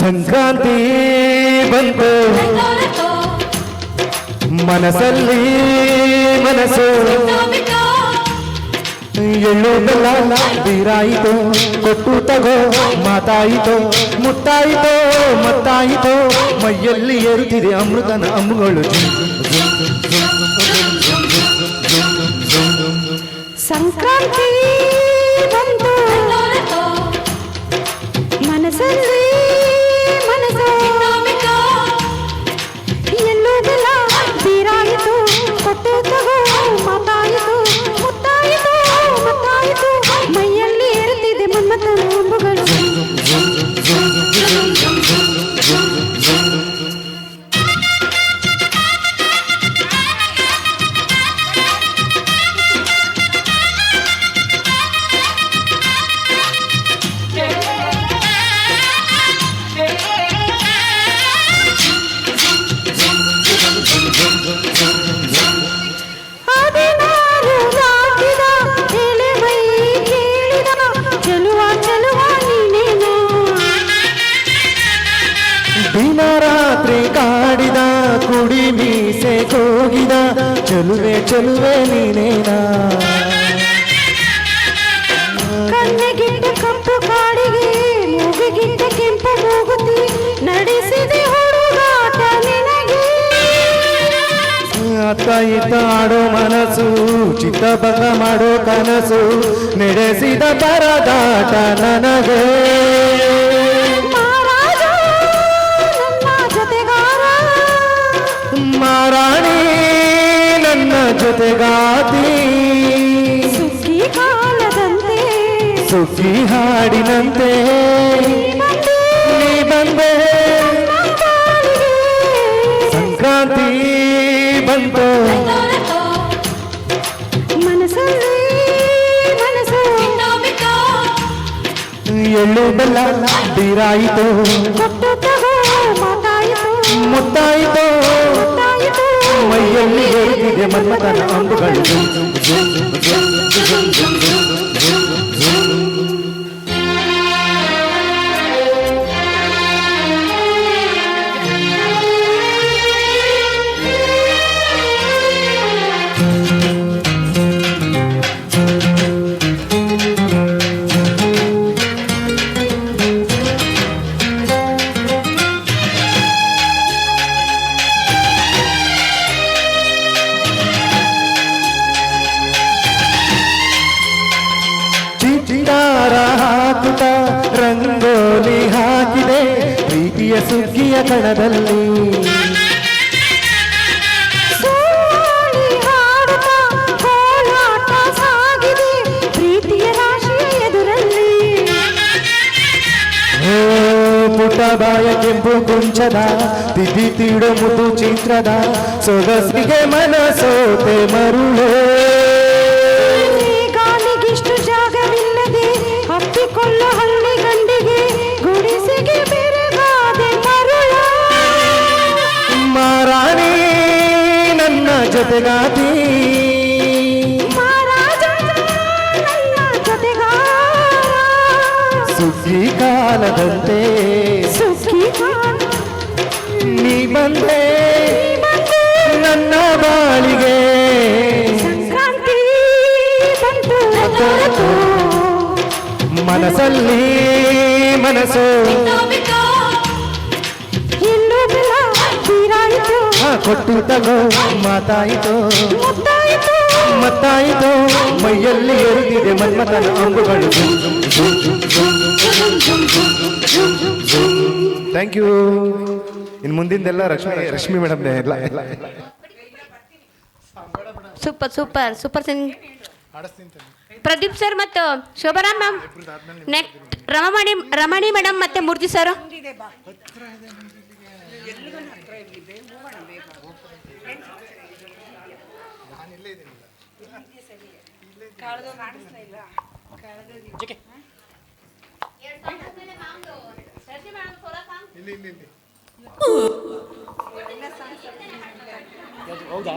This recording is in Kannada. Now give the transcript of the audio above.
ಸಂಕ್ರಾಂತಿ ಬಂತು ಮನಸ್ಸಲ್ಲಿ ಮನಸ್ಸು ಎಳ್ಳು ಬೆಲ್ಲ ಬೀರಾಯಿತು ಕೊಟ್ಟು ತಗೋ ಮಾತಾಯಿತು ಮುತ್ತಾಯಿತು ಮತ್ತಾಯಿತು ಮೈಯಲ್ಲಿ ಏರುತ್ತಿದೆ ಅಮೃತನ ಅಮ್ಮುಗಳು ಸಂಕ್ರಾಂತಿ ಬಂತು ಮನಸ್ಸಲ್ಲಿ ಮನಸ್ಸು ಎಲ್ಲೂ ಬೆಲ್ಲ ಬೀರಾಯಿತು ಕೊಟ್ಟು ತಗೋ ಮಾತಾಯಿತು ಮುತ್ತಾಯಿತು ಮತ್ತಾಯಿತು ಮೈಯಲ್ಲಿ ಏರುತ್ತಿದೆ ಮನ್ಮಥನ ಅಂಬುಗಳು ದಿನರಾತ್ರಿ ಕಾಡಿದ ಕುಡಿ ಮೀಸೆ ಕೋಗಿದ ಚಲುವೆ ಚಲುವೆ ನೀನೇನಾ ಕಣ್ಣಿಗಿಟ್ಟ ಕಪ್ಪು ಕಾಡಿಗೆ ಮೂಗಿಗಿಟ್ಟ ಕೆಂಪು ಮೂಗುತಿ ನಡೆಸಿದೆ ಹುಡುಗಾಟ ನಿನಗೆ ಅತ್ತ ಇತ್ತ ಆಡೋ ಮನಸ್ಸು ಚಿತ್ತಭಂಗ ಮಾಡೋ ಕನಸು ನಡೆಸಿದ ಪರದಾಟ ನನಗೆ ಮಾರಾಣಿ ನನ್ನ ಜೊತೆಗಾತಿ ಸುಗ್ಗಿ ಕಾಲದಂತೆ ಸುಗ್ಗಿ ಹಾಡಿನಂತೆ ನೀ ಬಂದೆ ಸಂಕ್ರಾಂತಿ ಬಂತು ಮನಸ್ಸಲ್ಲಿ ಮನಸ್ಸು ಎಳ್ಳು ಬೆಲ್ಲ ಬೀರಾಯಿತು ಕೊಟ್ಟು ತಗೋ ಮಾತಾಯಿತು ಮುತ್ತಾಯಿತು ಮೈಯಲ್ಲಿ ಏರುತ್ತಿದೆ ಮನ್ಮಥನ ಅಂಬುಗಳು ಚಿತ್ತಾರ ಹಾಕುತ್ತ ರಂಗೋಲಿ ಹಾಕಿದೆ ಪ್ರೀತಿಯ ಸುಗ್ಗಿಯ ಕಣದಲ್ಲಿ ಸೋಲಿ ಹಾಡುತ್ತಾ ಕೋಲಾಟ ಸಾಗಿದೆ ಪ್ರೀತಿಯ ರಾಶಿಯ ಎದುರಲ್ಲಿ ಓ ಪುಟ್ಟ ಬಾಯ ಕೆಂಪು ಕುಂಚದ ತಿದ್ದಿ ತೀಡು ಮುದ್ದು ಚಿತ್ರದ ಸೊಗಸಿಗೆ ಮನಸೋತೆ ಮರುಳೇ ಗಾಲಿಗಿಷ್ಟು ಜಾಗವಿಲ್ಲದೆ ಹಪ್ಪಿಕೊಳ್ಳ ಹಳ್ಳಿ ಗಂಡಿಗೆ ಗುಡಿಸಿಗೆ ಬೆರಗಾದೆ ಮರುಳ ಮಾರಾಣಿ ನನ್ನ ಜೊತೆಗಾತಿ ಮಹಾರಾಜ ನನ್ನ ಜೊತೆಗಾರ ಸುಗ್ಗಿ ಕಾಲದಂತೆ ಸುಗ್ಗಿ ನೀ ಬಂದೆ ನನ್ನ ಬಾಳಿಗೆ ಸಂಕ್ರಾಂತಿ ಬಂತು ಮನಸ್ಸಲ್ಲಿ ಮನಸ್ಸು ಎಲ್ಲೂ ಬೆಲ್ಲ ಬೀರಾಯಿತು ಕೊಟ್ಟು ತಗೋ ಮಾತಾಯಿತು ಮುತ್ತಾಯಿತು ಮತ್ತಾಯಿತು ಮೈಯಲ್ಲಿ ಏರುತ್ತಿದೆ ಮನ್ಮಥನ ಅಂಬುಗಳು ಥ್ಯಾಂಕ್ ಯು. ಇನ್ನು ಮುಂದಿಂದೆಲ್ಲ ರಶ್ಮಿ ಮೇಡಮ್ನೇ ಎಲ್ಲ super super super Singh Pradeep sir ಮತ್ತು ಶೋಭರಾಮ್ ಮ್ಯಾಮ್ ನೆಕ್ಸ್ಟ್ ರಮಣಿ ಮೇಡಮ್ ಮತ್ತೆ ಮೂರ್ತಿ ಸರ್ ಹೌದಾ